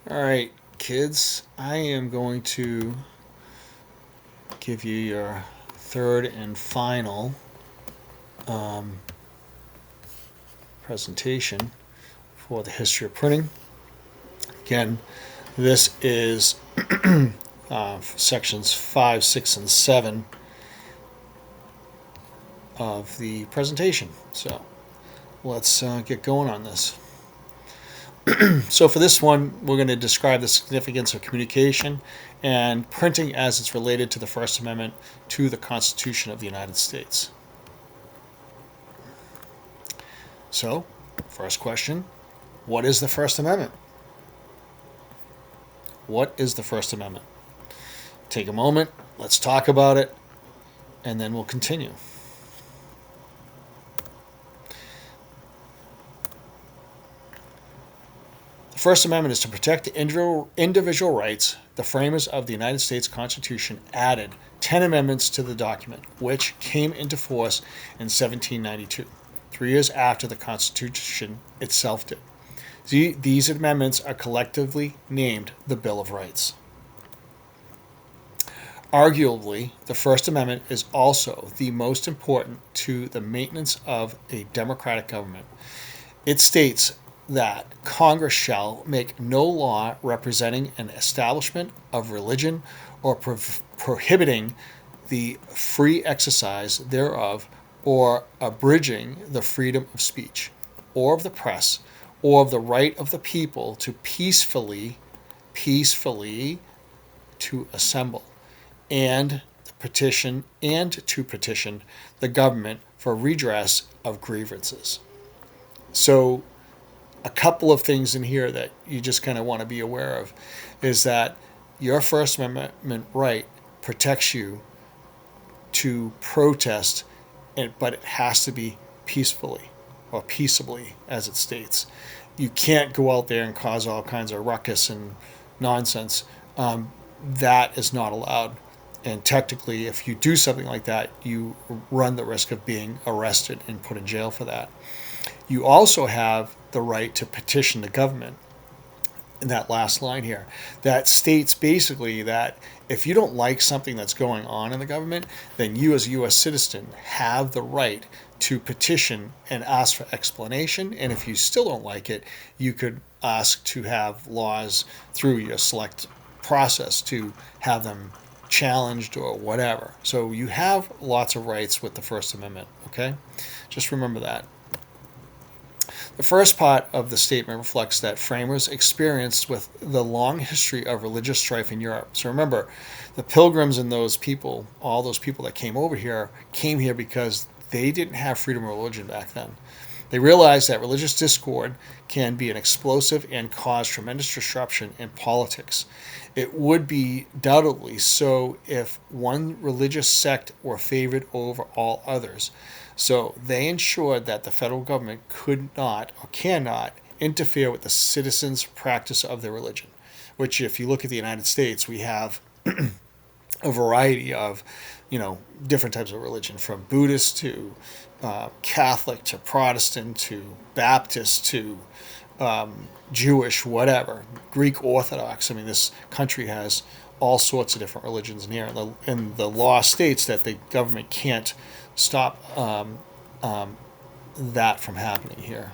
All right, kids, I am going to give you your third and final um, presentation for the history of printing. Again, this is sections 5, 6, and 7 of the presentation. So let's get going on this. So for this one, we're going to describe the significance of communication and printing as it's related to the First Amendment to the Constitution of the United States. So, first question, what is the First Amendment? What is the First Amendment? Take a moment, let's talk about it, and then we'll continue. The First Amendment is to protect individual rights. The framers of the United States Constitution added 10 amendments to the document, which came into force in 1792, 3 years after the Constitution itself did. These amendments are collectively named the Bill of Rights. Arguably, the First Amendment is also the most important to the maintenance of a democratic government. It states that Congress shall make no law representing an establishment of religion or prohibiting the free exercise thereof, or abridging the freedom of speech, or of the press, or of the right of the people to peacefully to assemble, and to petition the government for redress of grievances. So a couple of things in here that you just kind of want to be aware of is that your First Amendment right protects you to protest, but it has to be peacefully or peaceably, as it states. You can't go out there and cause all kinds of ruckus and nonsense. That is not allowed. And technically, if you do something like that, you run the risk of being arrested and put in jail for that. You also have the right to petition the government in that last line here. That states basically that if you don't like something that's going on in the government, then you as a U.S. citizen have the right to petition and ask for explanation. And if you still don't like it, you could ask to have laws through your select process to have them challenged or whatever. So you have lots of rights with the First Amendment, okay? Just remember that. The first part of the statement reflects that framers experienced with the long history of religious strife in Europe. So remember, the Pilgrims and those people, all those people that came here because they didn't have freedom of religion back then. They realized that religious discord can be an explosive and cause tremendous disruption in politics. It would be doubtedly so if one religious sect were favored over all others. So they ensured that the federal government could not or cannot interfere with the citizens' practice of their religion, which, if you look at the United States, we have a variety of, different types of religion, from Buddhist to Catholic to Protestant to Baptist to Jewish, whatever, Greek Orthodox. I mean, this country has all sorts of different religions in here, and the law states that the government can't stop that from happening here.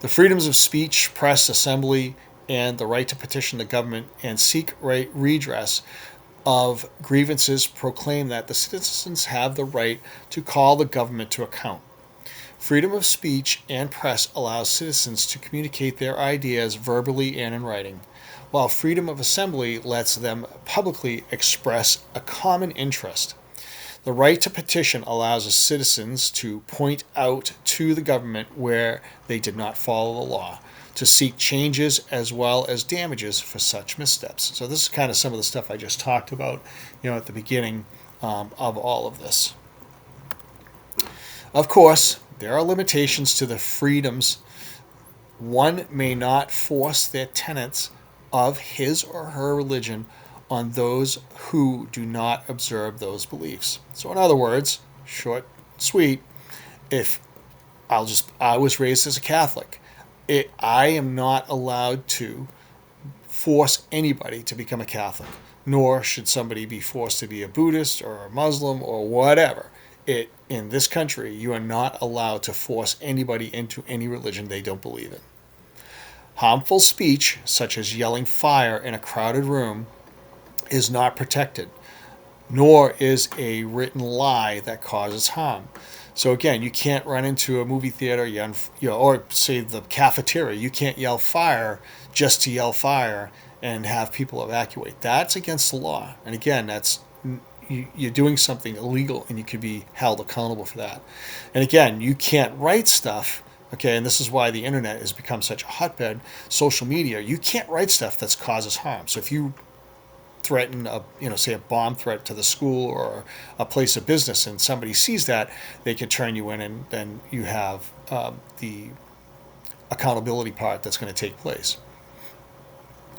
The freedoms of speech, press, assembly, and the right to petition the government and seek redress of grievances proclaim that the citizens have the right to call the government to account. Freedom of speech and press allows citizens to communicate their ideas verbally and in writing, while freedom of assembly lets them publicly express a common interest. The right to petition allows citizens to point out to the government where they did not follow the law, to seek changes as well as damages for such missteps. So this is kind of some of the stuff I just talked about, at the beginning of all of this. Of course, there are limitations to the freedoms. One may not force their tenets of his or her religion on those who do not observe those beliefs. So in other words, short, sweet, if I was raised as a Catholic, I am not allowed to force anybody to become a Catholic, nor should somebody be forced to be a Buddhist or a Muslim or whatever. In this country, you are not allowed to force anybody into any religion they don't believe in. Harmful speech, such as yelling fire in a crowded room, is not protected, nor is a written lie that causes harm. So again, you can't run into a movie theater, or say the cafeteria. You can't yell fire just to yell fire and have people evacuate. That's against the law. And again, you're doing something illegal, and you could be held accountable for that. And again, you can't write stuff. Okay, and this is why the internet has become such a hotbed. Social media, you can't write stuff that causes harm. So if you threaten say a bomb threat to the school or a place of business, and somebody sees that, they can turn you in, and then you have the accountability part that's going to take place.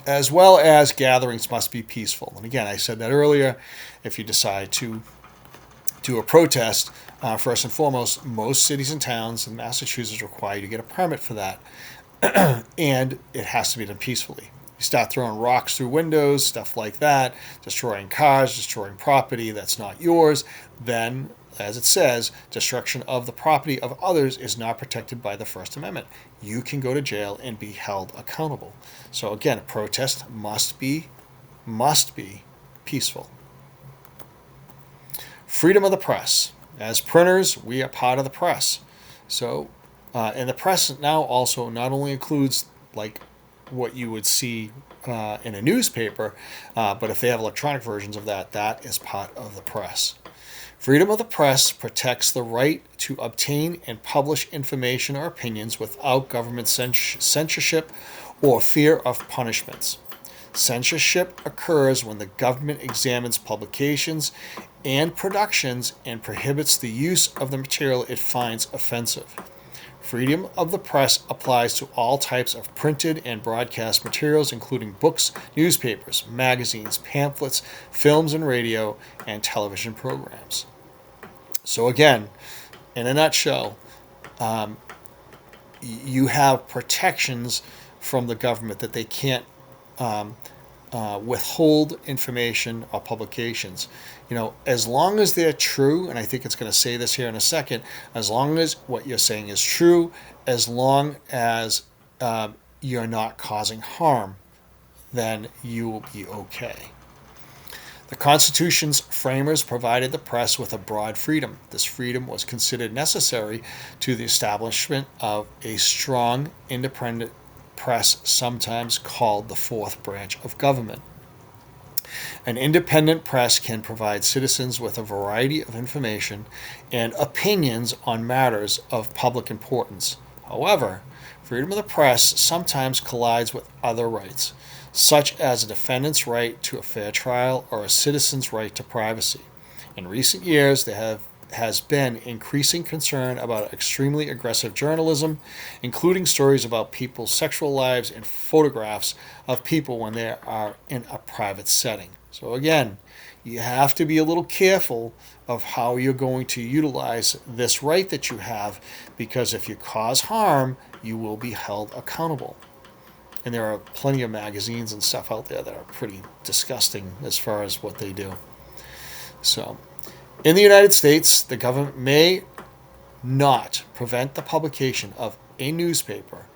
As well as gatherings must be peaceful. And again, I said that earlier. If you decide to do a protest, first and foremost, most cities and towns in Massachusetts require you to get a permit for that, and it has to be done peacefully. You start throwing rocks through windows, stuff like that, destroying cars, destroying property that's not yours, then, as it says, destruction of the property of others is not protected by the First Amendment. You can go to jail and be held accountable. So again, a protest must be peaceful. Freedom of the press. As printers, we are part of the press. So, and the press now also not only includes like what you would see in a newspaper, but if they have electronic versions of that, that is part of the press. Freedom of the press protects the right to obtain and publish information or opinions without government censorship or fear of punishments. Censorship occurs when the government examines publications and productions and prohibits the use of the material it finds offensive. Freedom of the press applies to all types of printed and broadcast materials, including books, newspapers, magazines, pamphlets, films and radio, and television programs. So again, in a nutshell, you have protections from the government that they can't withhold information or publications. As long as they're true, and I think it's going to say this here in a second, as long as what you're saying is true, as long as you're not causing harm, then you will be okay. The Constitution's framers provided the press with a broad freedom. This freedom was considered necessary to the establishment of a strong, independent press, sometimes called the fourth branch of government. An independent press can provide citizens with a variety of information and opinions on matters of public importance. However, freedom of the press sometimes collides with other rights, such as a defendant's right to a fair trial or a citizen's right to privacy. In recent years, there has been increasing concern about extremely aggressive journalism, including stories about people's sexual lives and photographs of people when they are in a private setting. So again, you have to be a little careful of how you're going to utilize this right that you have, because if you cause harm, you will be held accountable. And there are plenty of magazines and stuff out there that are pretty disgusting as far as what they do. So, in the United States, the government may not prevent the publication of a newspaper,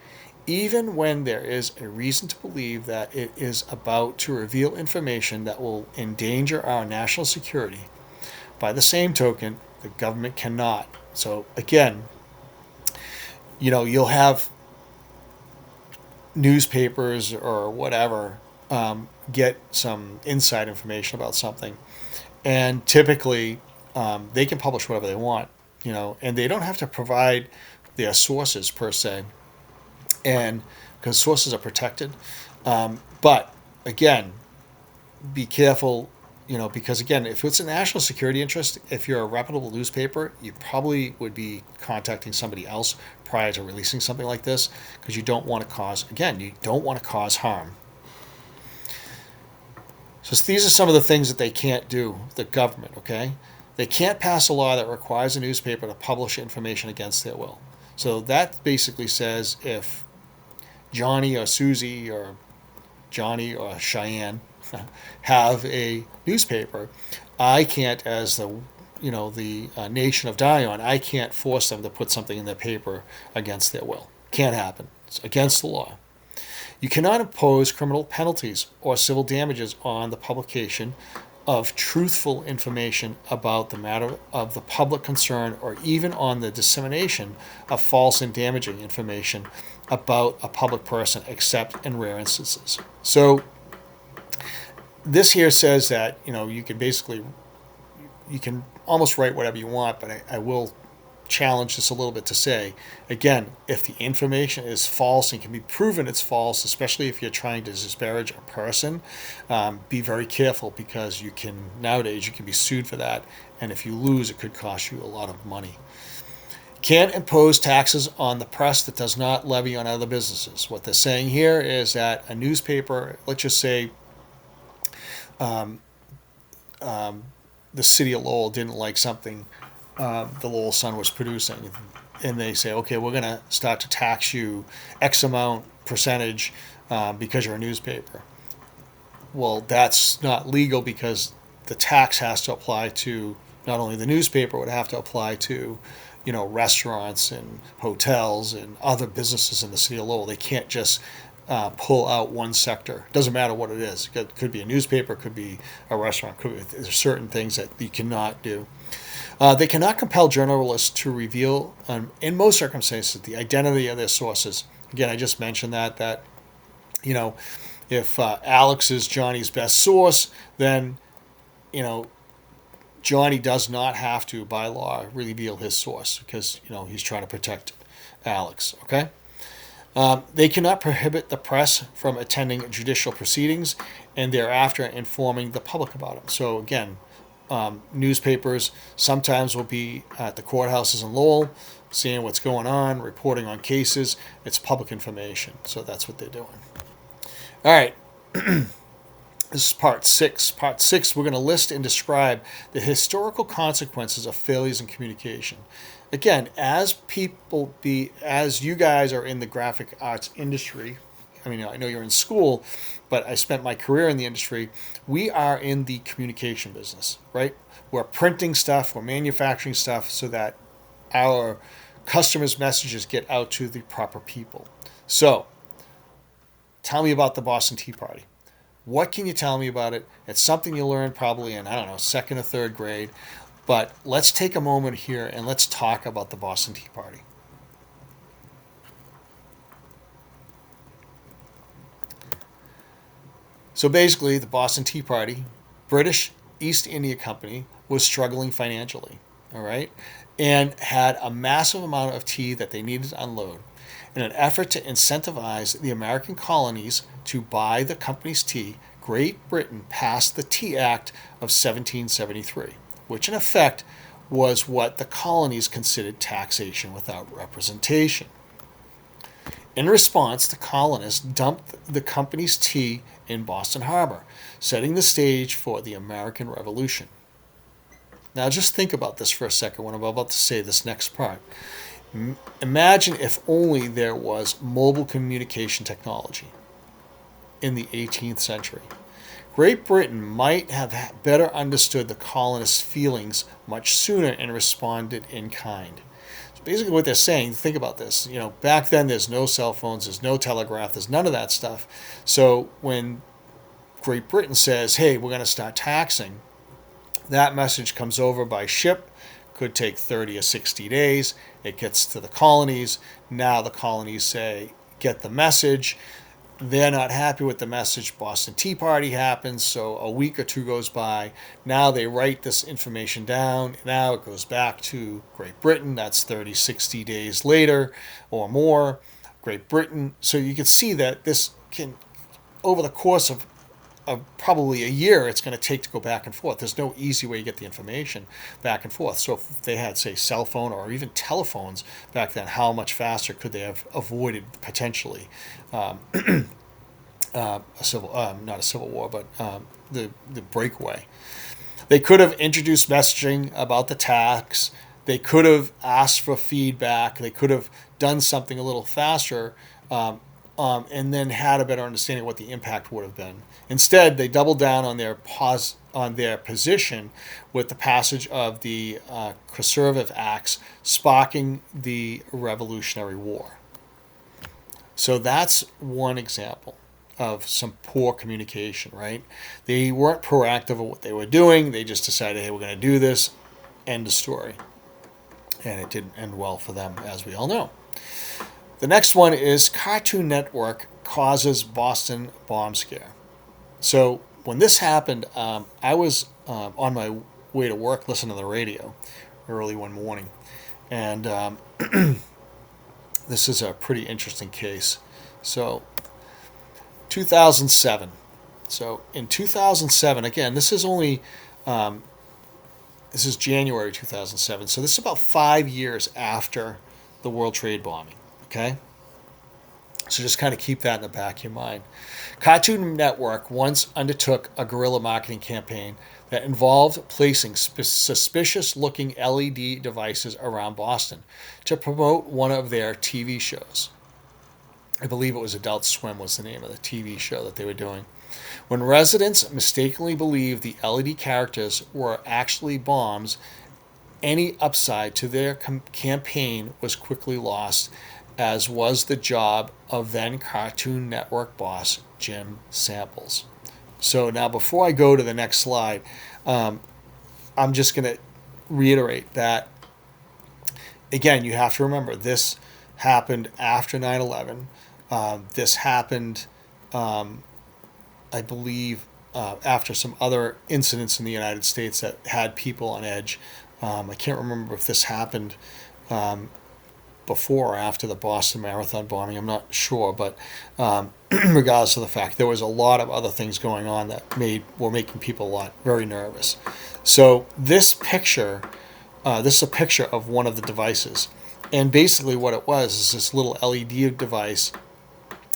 even when there is a reason to believe that it is about to reveal information that will endanger our national security. By the same token, the government cannot. So again, you'll have newspapers or whatever get some inside information about something, and typically they can publish whatever they want, and they don't have to provide their sources per se, and because sources are protected. But again, be careful, because again, if it's a national security interest, if you're a reputable newspaper, you probably would be contacting somebody else prior to releasing something like this, because you don't want to cause harm. So these are some of the things that they can't do, the government, okay? They can't pass a law that requires a newspaper to publish information against their will. So that basically says if Johnny or Susie or Johnny or Cheyenne have a newspaper, I can't, as the nation of Dion, I can't force them to put something in their paper against their will. Can't happen. It's against the law. You cannot impose criminal penalties or civil damages on the publication of truthful information about the matter of the public concern, or even on the dissemination of false and damaging information about a public person, except in rare instances. So this here says that you can almost write whatever you want, but I will challenge this a little bit to say, again, if the information is false and can be proven it's false, especially if you're trying to disparage a person, be very careful, because nowadays you can be sued for that, and if you lose, it could cost you a lot of money. Can't impose taxes on the press that does not levy on other businesses. What they're saying here is that a newspaper, let's just say the city of Lowell didn't like something the Lowell Sun was producing, and they say, okay, we're going to start to tax you X amount percentage because you're a newspaper. Well, that's not legal, because the tax has to apply to not only the newspaper, it would have to apply to restaurants and hotels and other businesses in the city of Lowell. They can't just pull out one sector. Doesn't matter what it is. It could be a newspaper, could be a restaurant. There's certain things that you cannot do. They cannot compel journalists to reveal, in most circumstances, the identity of their sources. Again, I just mentioned that if Alex is Johnny's best source, then Johnny does not have to, by law, reveal his source, because he's trying to protect Alex. Okay. They cannot prohibit the press from attending judicial proceedings and thereafter informing the public about them. So again, newspapers sometimes will be at the courthouses in Lowell, seeing what's going on, reporting on cases. It's public information, so that's what they're doing. All right. This is part 6. Part 6, we're going to list and describe the historical consequences of failures in communication. Again, as you guys are in the graphic arts industry, I know you're in school, but I spent my career in the industry. We are in the communication business, right? We're printing stuff, we're manufacturing stuff so that our customers' messages get out to the proper people. So, tell me about the Boston Tea Party. What can you tell me about it? It's something you learned probably in, second or third grade. But let's take a moment here and let's talk about the Boston Tea Party. So basically, the Boston Tea Party, British East India Company, was struggling financially, all right, and had a massive amount of tea that they needed to unload. In an effort to incentivize the American colonies to buy the company's tea, Great Britain passed the Tea Act of 1773, which in effect was what the colonies considered taxation without representation. In response, the colonists dumped the company's tea in Boston Harbor, setting the stage for the American Revolution. Now just think about this for a second when I'm about to say this next part. Imagine if only there was mobile communication technology in the 18th century. Great Britain might have better understood the colonists' feelings much sooner and responded in kind. So basically what they're saying, think about this, back then there's no cell phones, there's no telegraph, there's none of that stuff. So when Great Britain says, hey, we're going to start taxing, that message comes over by ship, could take 30 or 60 days. It gets to the colonies. Now the colonies say, get the message. They're not happy with the message. Boston Tea Party happens. So a week or two goes by. Now they write this information down. Now it goes back to Great Britain. That's 30, 60 days later or more. Great Britain. So you can see that this can, over the course of probably a year, it's going to take to go back and forth. There's no easy way to get the information back and forth. So if they had, say, cell phone or even telephones back then, how much faster could they have avoided potentially not a civil war, but the breakaway? They could have introduced messaging about the tax. They could have asked for feedback. They could have done something a little faster and then had a better understanding of what the impact would have been. Instead, they doubled down on their position with the passage of the Conservative Acts, sparking the Revolutionary War. So that's one example of some poor communication, right? They weren't proactive of what they were doing. They just decided, hey, we're going to do this. End of story. And it didn't end well for them, as we all know. The next one is Cartoon Network causes Boston bomb scare. So when this happened, I was on my way to work listening to the radio early one morning. And this is a pretty interesting case. So 2007. So in 2007, again, this is January 2007. So this is about 5 years after the World Trade bombing. Okay? So just kind of keep that in the back of your mind. Cartoon Network once undertook a guerrilla marketing campaign that involved placing suspicious-looking LED devices around Boston to promote one of their TV shows. I believe it was Adult Swim was the name of the TV show that they were doing. When residents mistakenly believed the LED characters were actually bombs, any upside to their campaign was quickly lost, as was the job of then Cartoon Network boss Jim Samples. So now before I go to the next slide, I'm just going to reiterate that, again, you have to remember this happened after 9/11. This happened, I believe, after some other incidents in the United States that had people on edge. I can't remember if this happened before or after the Boston Marathon bombing. I'm not sure, but regardless of the fact, there was a lot of other things going on that were making people very nervous. So this is a picture of one of the devices, and basically what it was is this little LED device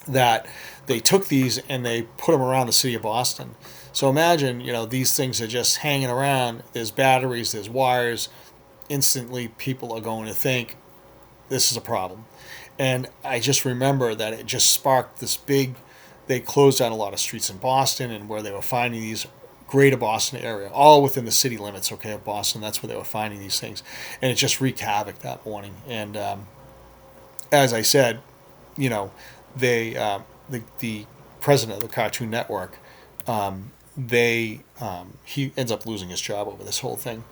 that they took these and they put them around the city of Boston. So imagine, these things are just hanging around. There's batteries, there's wires. Instantly, people are going to think this is a problem. And I just remember that it just sparked this big. They closed down a lot of streets in Boston, and where they were finding these greater Boston area, all within the city limits, of Boston. That's where they were finding these things, and it just wreaked havoc that morning. And as I said, the president of the Cartoon Network, he ends up losing his job over this whole thing.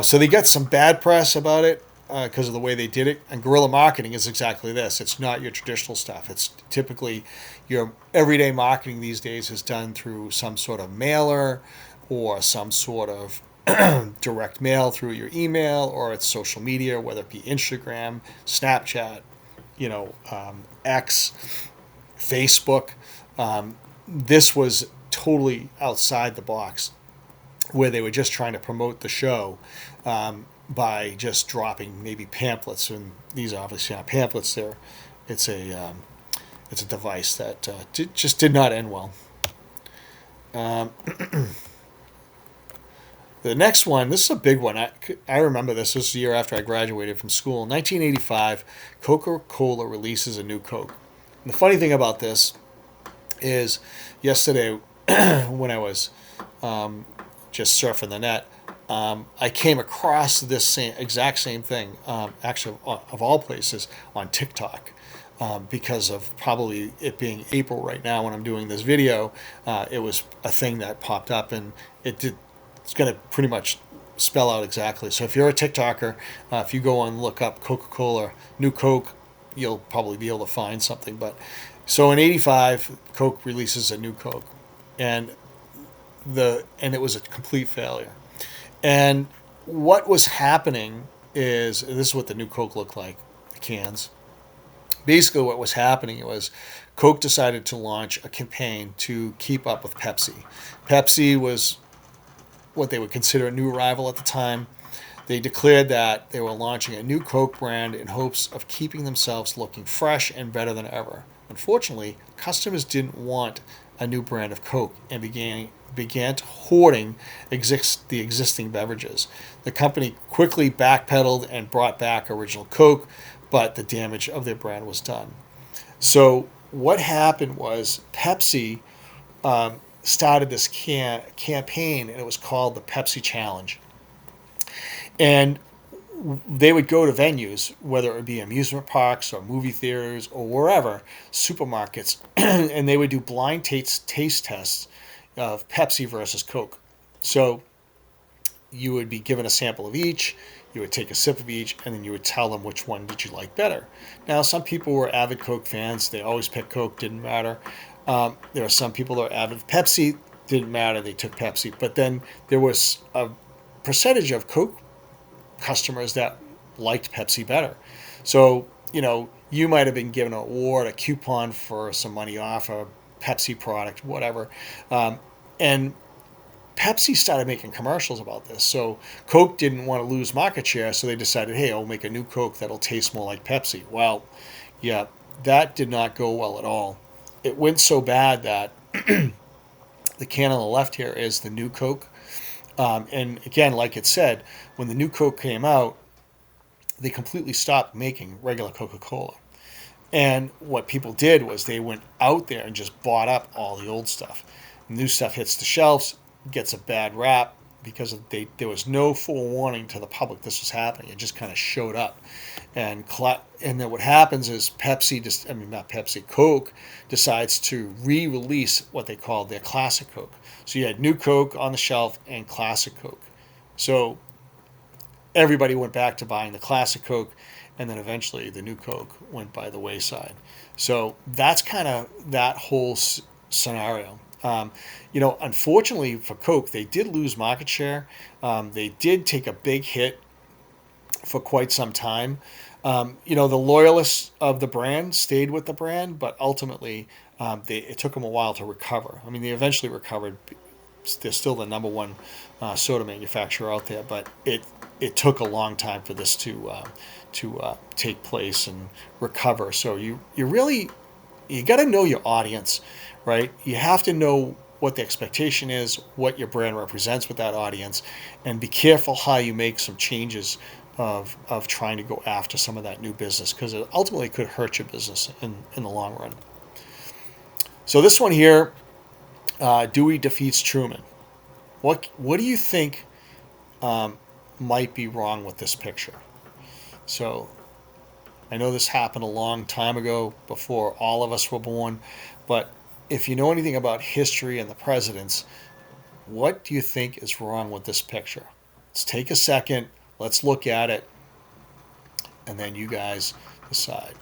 So they got some bad press about it because of the way they did it. And guerrilla marketing is exactly this. It's not your traditional stuff. It's typically your everyday marketing these days is done through some sort of mailer or some sort of direct mail through your email, or it's social media, whether it be Instagram, Snapchat, X, Facebook. This was totally outside the box, where they were just trying to promote the show by just dropping maybe pamphlets, and these obviously aren't pamphlets. It's a device that just did not end well. The next one, this is a big one. I remember this. This was the year after I graduated from school. In 1985, Coca-Cola releases a new Coke. And the funny thing about this is yesterday when I was just surfing the net, I came across this exact same thing, actually of all places, on TikTok. Because of probably it being April right now when I'm doing this video, it was a thing that popped up, and it's going to pretty much spell out exactly. So if you're a TikToker, if you go and look up Coca-Cola, new Coke, you'll probably be able to find something. But so in '85, Coke releases a new Coke, and it was a complete failure. And what was happening is, this is what the new Coke looked like, the cans. Basically what was happening was Coke decided to launch a campaign to keep up with Pepsi. Pepsi was what they would consider a new rival at the time. They declared that they were launching a new Coke brand in hopes of keeping themselves looking fresh and better than ever. Unfortunately, customers didn't want a new brand of Coke and began hoarding the existing beverages. The company quickly backpedaled and brought back original Coke, but the damage of their brand was done. So what happened was Pepsi started this campaign, and it was called the Pepsi Challenge. And they would go to venues, whether it would be amusement parks or movie theaters or wherever, supermarkets, and they would do blind taste tests of Pepsi versus Coke. So you would be given a sample of each, you would take a sip of each, and then you would tell them which one did you like better. Now, some people were avid Coke fans. They always picked Coke, didn't matter. There were some people that were avid Pepsi, didn't matter, they took Pepsi. But then there was a percentage of Coke customers that liked Pepsi better. So, you might have been given an award, a coupon for some money off a Pepsi product, whatever. And Pepsi started making commercials about this. So Coke didn't want to lose market share, so they decided, hey, I'll make a new Coke that'll taste more like Pepsi. Well, yeah, that did not go well at all. It went so bad that the can on the left here is the new Coke. And again, like it said, when the new Coke came out, they completely stopped making regular Coca-Cola. And what people did was they went out there and just bought up all the old stuff. New stuff hits the shelves, gets a bad rap because there was no forewarning to the public this was happening. It just kind of showed up. And then what happens is Coke decides to re-release what they called their Classic Coke. So you had new Coke on the shelf and Classic Coke. So everybody went back to buying the Classic Coke, and then eventually the new Coke went by the wayside. So that's kind of that whole scenario. Unfortunately for Coke, they did lose market share. They did take a big hit for quite some time. The loyalists of the brand stayed with the brand, but ultimately it took them a while to recover. I mean, they eventually recovered. They're still the number one soda manufacturer out there, but it took a long time for this to take place and recover. So you got to know your audience, right? You have to know what the expectation is, what your brand represents with that audience, and be careful how you make some changes of trying to go after some of that new business, because it ultimately could hurt your business in the long run. So this one here, Dewey defeats Truman. What do you think might be wrong with this picture? So I know this happened a long time ago, before all of us were born, but if you know anything about history and the presidents, what do you think is wrong with this picture? Let's take a second, let's look at it, and then you guys decide.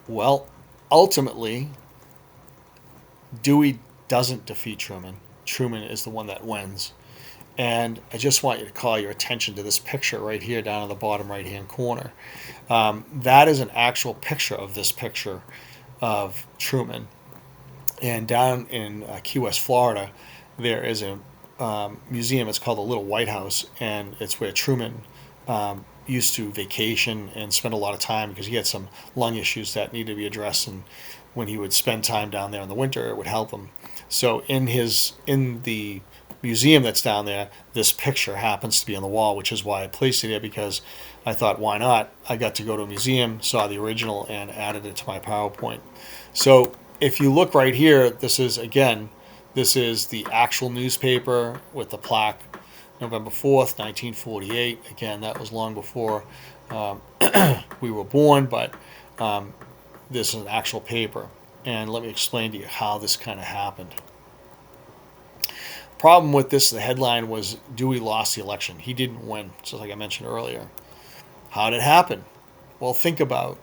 Well, ultimately, Dewey doesn't defeat Truman. Truman is the one that wins. And I just want you to call your attention to this picture right here down in the bottom right-hand corner. That is an actual picture of this picture of Truman. And down in Key West, Florida, there is a museum. It's called the Little White House, and it's where Truman used to vacation and spend a lot of time, because he had some lung issues that needed to be addressed. And when he would spend time down there in the winter, it would help him. So in the museum that's down there, this picture happens to be on the wall, which is why I placed it there, because I thought, why not? I got to go to a museum, saw the original, and added it to my PowerPoint. So if you look right here, this is the actual newspaper with the plaque, November 4th, 1948. Again, that was long before we were born, but this is an actual paper. And let me explain to you how this kind of happened. Problem with this, the headline was Dewey lost the election. He didn't win, just like I mentioned earlier. How did it happen? Well, think about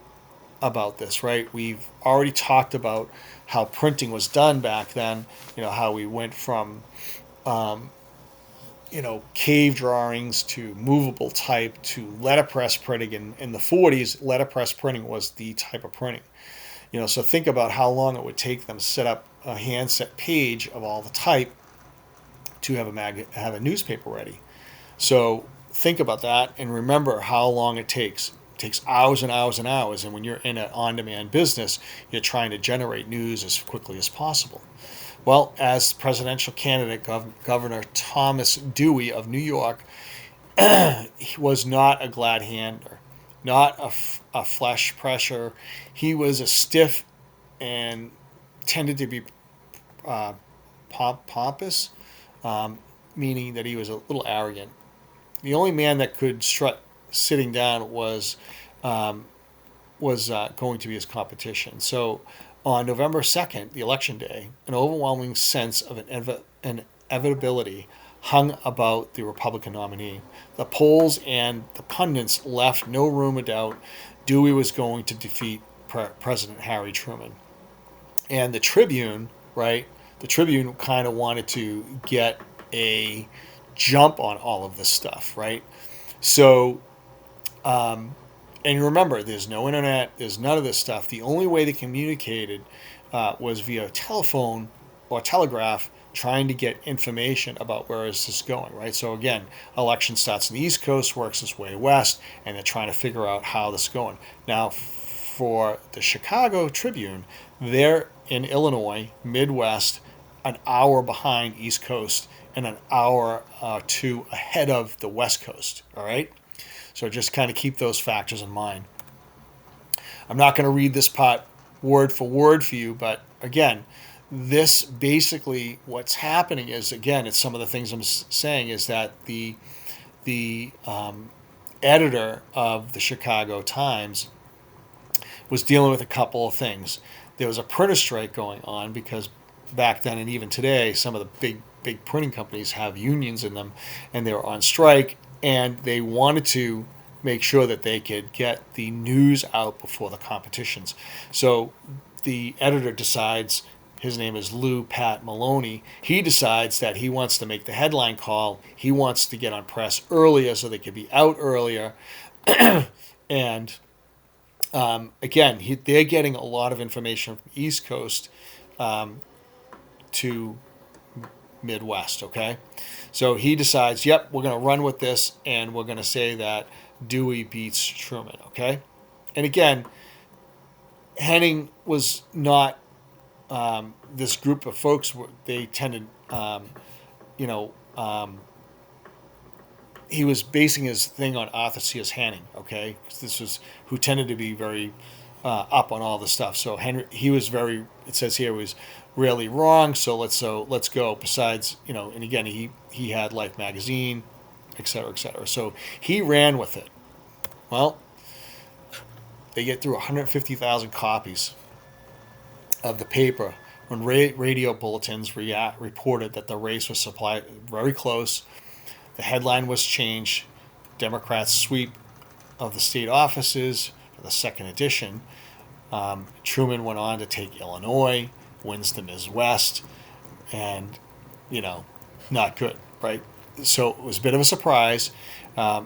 this, right? We've already talked about how printing was done back then, how we went from cave drawings to movable type to letterpress printing. In the 40s, letterpress printing was the type of printing. So think about how long it would take them to set up a handset page of all the type to have a newspaper ready. So think about that, and remember how long it takes. It takes hours and hours and hours, and when you're in an on-demand business, you're trying to generate news as quickly as possible. Well, as presidential candidate, Governor Thomas Dewey of New York, he was not a glad hander. not a flesh pressure. He was a stiff and tended to be uh, pompous, meaning that he was a little arrogant. The only man that could strut sitting down um, was going to be his competition. So on November 2nd, the election day, an overwhelming sense of inevitability hung about the Republican nominee. The polls and the pundits left no room of doubt Dewey was going to defeat President Harry Truman. And the Tribune, right? The Tribune kind of wanted to get a jump on all of this stuff, right? So, and remember, there's no internet, there's none of this stuff. The only way they communicated was via telephone or telegraph, trying to get information about where is this going, right? So again, election starts in the East Coast, works its way west, and they're trying to figure out how this is going. Now, for the Chicago Tribune, they're in Illinois, Midwest, an hour behind East Coast and an hour or two ahead of the West Coast, all right? So just kind of keep those factors in mind. I'm not going to read this part word for word for you, but again, this basically what's happening is, again, it's some of the things I'm saying is that the editor of the Chicago Times was dealing with a couple of things. There was a printer strike going on because back then and even today, some of the big printing companies have unions in them, and they were on strike, and they wanted to make sure that they could get the news out before the competitions. So the editor decides, his name is Lou Pat Maloney, he decides that he wants to make the headline call. He wants to get on press earlier so they could be out earlier. And again, they're getting a lot of information from East Coast to Midwest, okay? So he decides, yep, we're going to run with this, and we're going to say that Dewey beats Truman, okay? And again, Henning was not this group of folks. They tended, he was basing his thing on Arthur C.S. Henning, okay? This was who tended to be very up on all the stuff. So he was very. It says here was really wrong. So let's go. Besides, and again, he had Life magazine, et cetera, et cetera. So he ran with it. Well, they get through 150,000 copies of the paper when radio bulletins reported that the race was supplied very close. The headline was changed. Democrats sweep of the state offices for the second edition. Truman went on to take Illinois, wins the Midwest, and, not good, right? So it was a bit of a surprise. A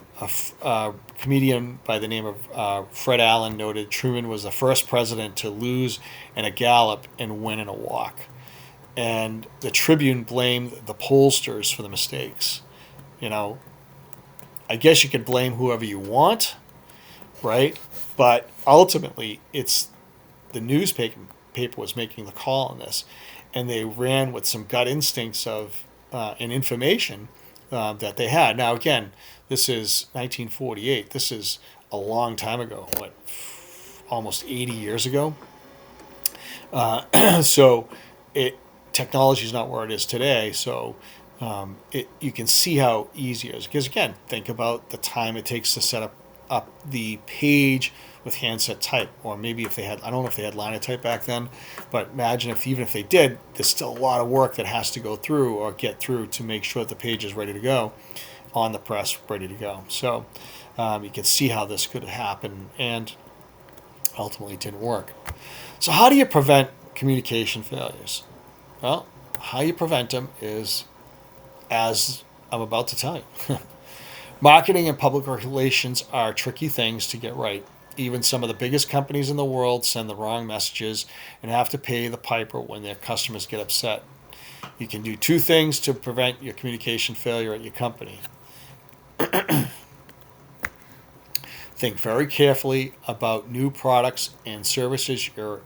comedian by the name of Fred Allen noted Truman was the first president to lose in a gallop and win in a walk. And the Tribune blamed the pollsters for the mistakes. I guess you could blame whoever you want, right? But ultimately, it's the newspaper was making the call on this, and they ran with some gut instincts of and information that they had. Now, again, this is 1948. This is a long time ago. Almost 80 years ago. So, technology is not where it is today. So, you can see how easy it is. Because again, think about the time it takes to set up the page with handset type, or maybe if they had, I don't know if they had linotype back then, but imagine even if they did, there's still a lot of work that has to go through or get through to make sure that the page is ready to go on the press, ready to go. So you can see how this could happen, and ultimately it didn't work. So how do you prevent communication failures? Well, how you prevent them is as I'm about to tell you. Marketing and public relations are tricky things to get right. Even some of the biggest companies in the world send the wrong messages and have to pay the piper when their customers get upset. You can do two things to prevent your communication failure at your company. Think very carefully about new products and services you're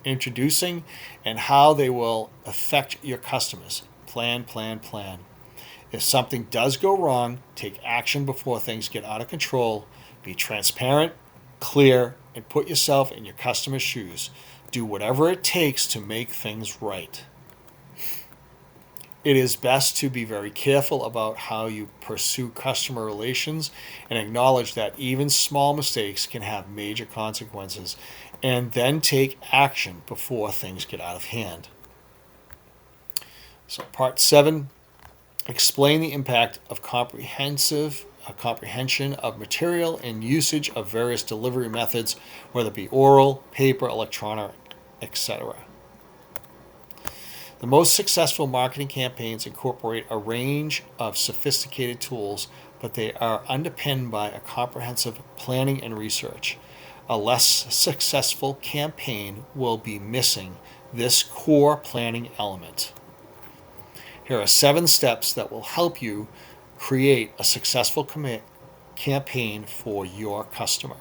introducing and how they will affect your customers. Plan, plan, plan. If something does go wrong, take action before things get out of control. Be transparent, clear, and put yourself in your customer's shoes. Do whatever it takes to make things right. It is best to be very careful about how you pursue customer relations and acknowledge that even small mistakes can have major consequences, and then take action before things get out of hand. So, part 7, explain the impact of comprehension of material and usage of various delivery methods, whether it be oral, paper, electronic, etc. The most successful marketing campaigns incorporate a range of sophisticated tools, but they are underpinned by a comprehensive planning and research. A less successful campaign will be missing this core planning element. Here are 7 steps that will help you create a successful campaign for your customer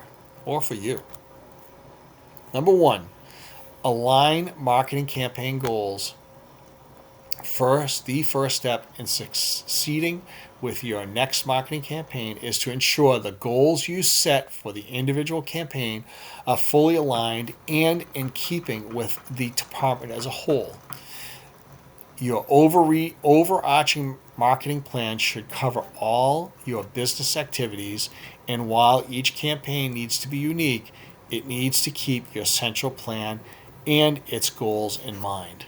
or for you. Number 1, align marketing campaign goals. The first step in succeeding with your next marketing campaign is to ensure the goals you set for the individual campaign are fully aligned and in keeping with the department as a whole. Your overarching marketing plan should cover all your business activities, and while each campaign needs to be unique, it needs to keep your central plan and its goals in mind.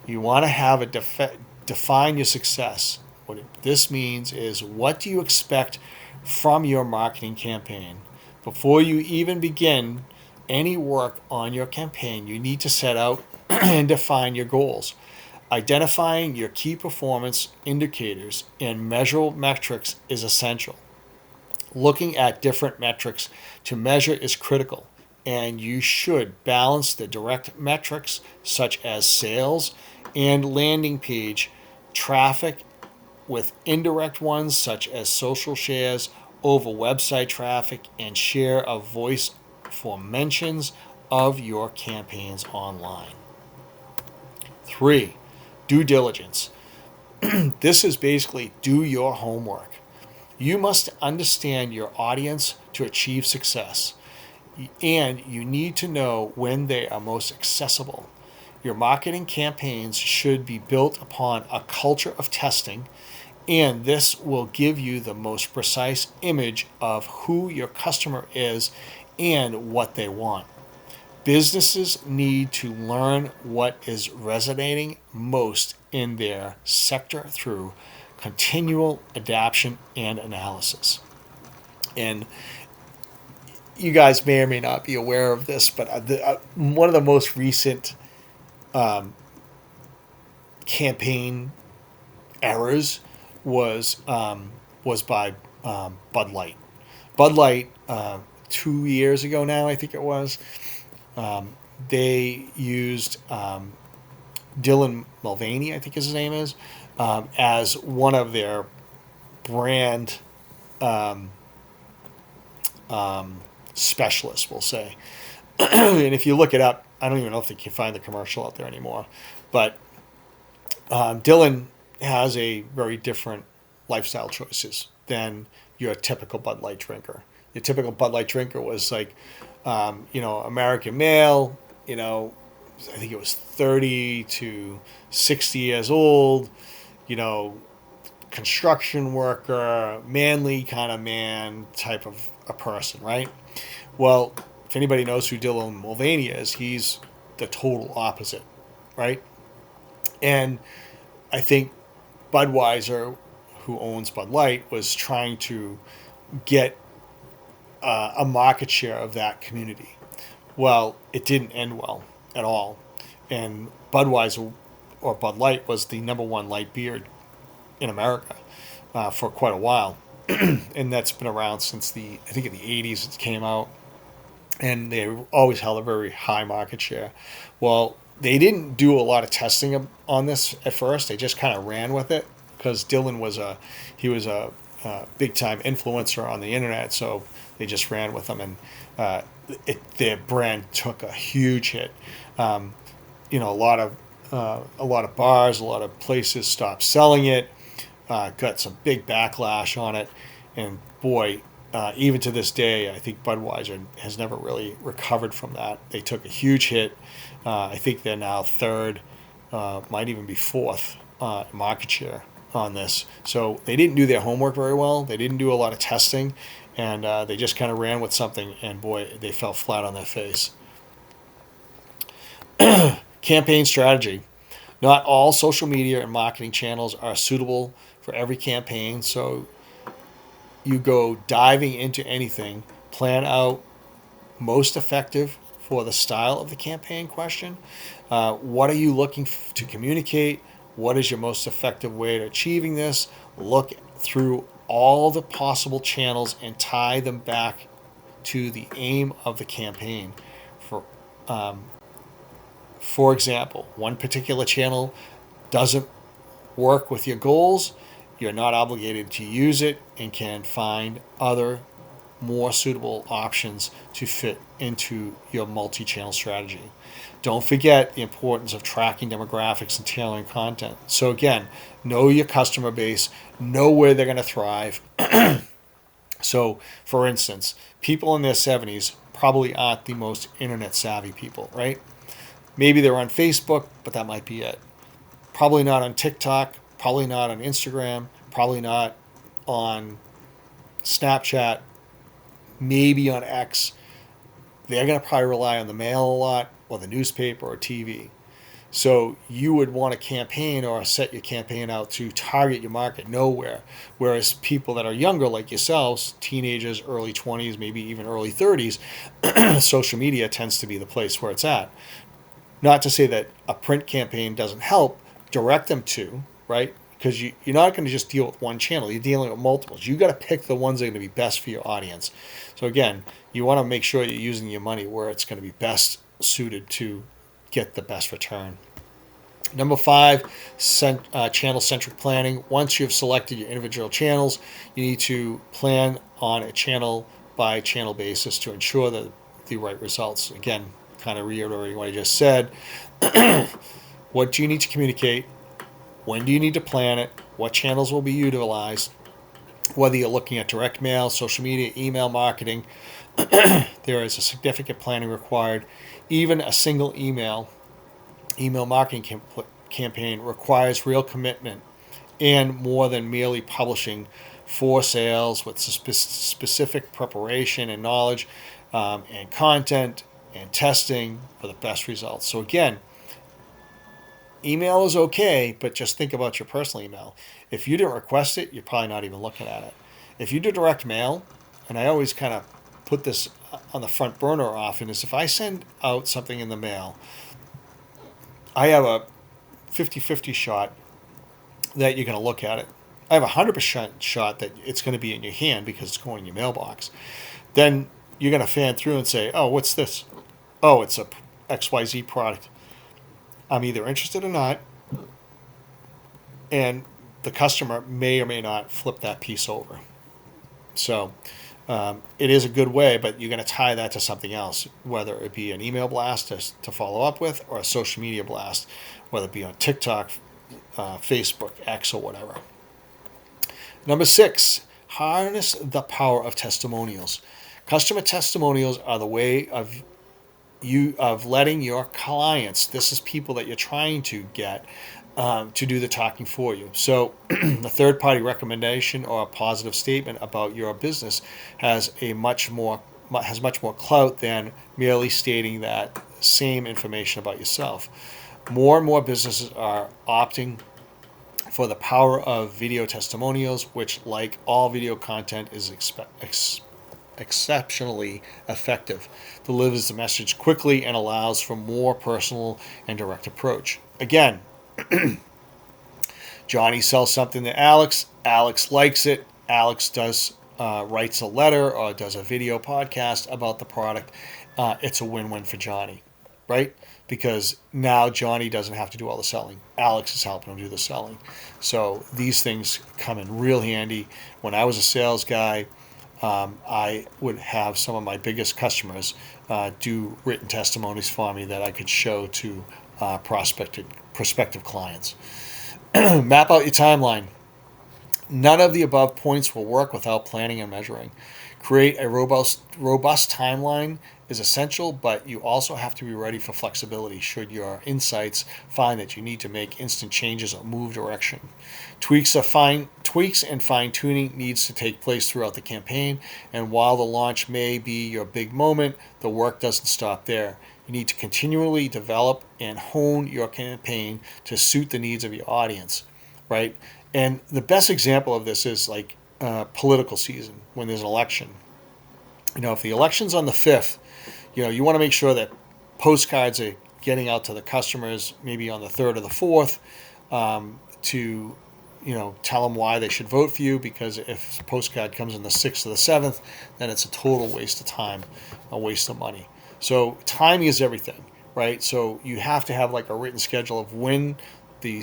You want to have define your success. What this means is, what do you expect from your marketing campaign? Before you even begin any work on your campaign, you need to set out and define your goals. Identifying your key performance indicators and measurable metrics is essential. Looking at different metrics to measure is critical, and you should balance the direct metrics such as sales and landing page traffic with indirect ones such as social shares over website traffic and share of voice for mentions of your campaigns online. 3, due diligence. This is basically do your homework. You must understand your audience to achieve success, and you need to know when they are most accessible. Your marketing campaigns should be built upon a culture of testing, and this will give you the most precise image of who your customer is and what they want. Businesses need to learn what is resonating most in their sector through continual adaptation and analysis. And you guys may or may not be aware of this, but one of the most recent campaign errors was by Bud Light. Bud Light, 2 years ago now, I think it was, they used Dylan Mulvaney, I think his name is, as one of their brand specialists, we'll say. And if you look it up, I don't even know if they can find the commercial out there anymore. But Dylan has a very different lifestyle choices than your typical Bud Light drinker. Your typical Bud Light drinker was like, American male, I think it was 30 to 60 years old, construction worker, manly kind of man type of a person, right? Well, if anybody knows who Dylan Mulvaney is, he's the total opposite, right? And I think Budweiser, who owns Bud Light, was trying to get a market share of that community. Well, it didn't end well at all. And Budweiser, or Bud Light, was the number one light beer in America for quite a while. And that's been around since I think in the 80s it came out. And they always held a very high market share. Well, they didn't do a lot of testing on this at first. They just kind of ran with it because Dylan was a big time influencer on the internet. So they just ran with them, and their brand took a huge hit. A lot of bars, a lot of places stopped selling it. Got some big backlash on it, and boy, even to this day, I think Budweiser has never really recovered from that. They took a huge hit. I think they're now third, might even be fourth market share on this. So they didn't do their homework very well. They didn't do a lot of testing, and they just kind of ran with something, and boy, they fell flat on their face. Campaign strategy. Not all social media and marketing channels are suitable for every campaign, so you go diving into anything, plan out most effective for the style of the campaign question. What are you looking to communicate? What is your most effective way to achieving this? Look through all the possible channels and tie them back to the aim of the campaign. For example, one particular channel doesn't work with your goals, you're not obligated to use it and can find other more suitable options to fit into your multi-channel strategy. Don't forget the importance of tracking demographics and tailoring content. So again, know your customer base, know where they're going to thrive. So, for instance, people in their 70s probably aren't the most internet savvy people, right? Maybe they're on Facebook, but that might be it. Probably not on TikTok, probably not on Instagram, probably not on Snapchat, maybe on X. They're going to probably rely on the mail a lot, or the newspaper, or TV. So you would want to campaign or set your campaign out to target your market nowhere. Whereas people that are younger, like yourselves, teenagers, early 20s, maybe even early 30s, social media tends to be the place where it's at. Not to say that a print campaign doesn't help, direct them to, right? Because you're not going to just deal with one channel. You're dealing with multiples. You got to pick the ones that are going to be best for your audience. So again, you want to make sure you're using your money where it's going to be best suited to get the best return. Number 5, channel-centric planning. Once you've selected your individual channels, you need to plan on a channel-by-channel basis to ensure that the right results. Again, kind of reiterating what I just said. What do you need to communicate? When do you need to plan it? What channels will be utilized? Whether you're looking at direct mail, social media, email marketing, there is a significant planning required. Even a single email marketing campaign requires real commitment and more than merely publishing for sales with specific preparation and knowledge and content and testing for the best results. So again, email is okay, but just think about your personal email. If you didn't request it, you're probably not even looking at it. If you do direct mail, and I always kind of put this on the front burner often, is if I send out something in the mail, I have a 50-50 shot that you're going to look at it. I have a 100% shot that it's going to be in your hand because it's going in your mailbox. Then you're going to fan through and say, oh, what's this? Oh, it's a XYZ product. I'm either interested or not, and the customer may or may not flip that piece over. So it is a good way, but you're going to tie that to something else, whether it be an email blast to follow up with or a social media blast, whether it be on TikTok, Facebook, X, or whatever. Number 6, harness the power of testimonials. Customer testimonials are the way of letting your clients, this is people that you're trying to get, to do the talking for you. So the third-party recommendation or a positive statement about your business has much more clout than merely stating that same information about yourself. More and more businesses are opting for the power of video testimonials, which, like all video content, is exceptionally effective, delivers the message quickly, and allows for more personal and direct approach. Again, Johnny sells something to Alex. Alex likes it. Alex writes a letter or does a video podcast about the product. It's a win-win for Johnny, right? Because now Johnny doesn't have to do all the selling. Alex is helping him do the selling. So these things come in real handy. When I was a sales guy, I would have some of my biggest customers do written testimonies for me that I could show to prospective clients. Map out your timeline. None of the above points will work without planning and measuring. Create a robust timeline is essential, but you also have to be ready for flexibility should your insights find that you need to make instant changes or move direction. Tweaks and fine tuning needs to take place throughout the campaign, and while the launch may be your big moment, the work doesn't stop there. You need to continually develop and hone your campaign to suit the needs of your audience, right? And the best example of this is like political season when there's an election. If the election's on the 5th, you want to make sure that postcards are getting out to the customers maybe on the 3rd or the 4th to, tell them why they should vote for you, because if a postcard comes on the 6th or the 7th, then it's a total waste of time, a waste of money. So timing is everything, right? So you have to have like a written schedule of when the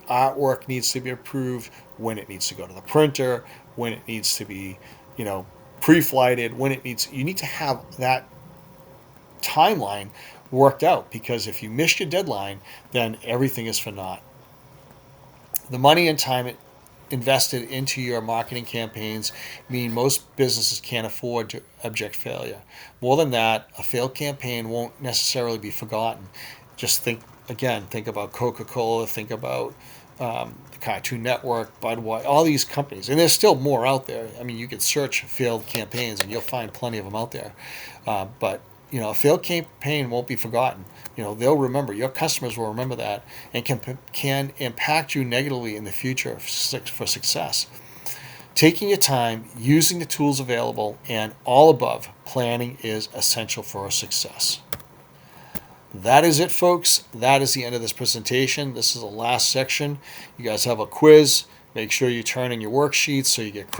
artwork needs to be approved, when it needs to go to the printer, when it needs to be, pre-flighted, you need to have that timeline worked out, because if you miss your deadline, then everything is for naught. The money and time invested into your marketing campaigns mean most businesses can't afford to abject failure. More than that, a failed campaign won't necessarily be forgotten. Just think about Coca-Cola, think about the Cartoon Network, Budweiser, all these companies. And there's still more out there. I mean, you can search failed campaigns and you'll find plenty of them out there. But a failed campaign won't be forgotten. They'll remember. Your customers will remember that, and can impact you negatively in the future for success. Taking your time, using the tools available, and all above, planning is essential for success. That is it, folks. That is the end of this presentation. This is the last section. You guys have a quiz. Make sure you turn in your worksheets so you get credit.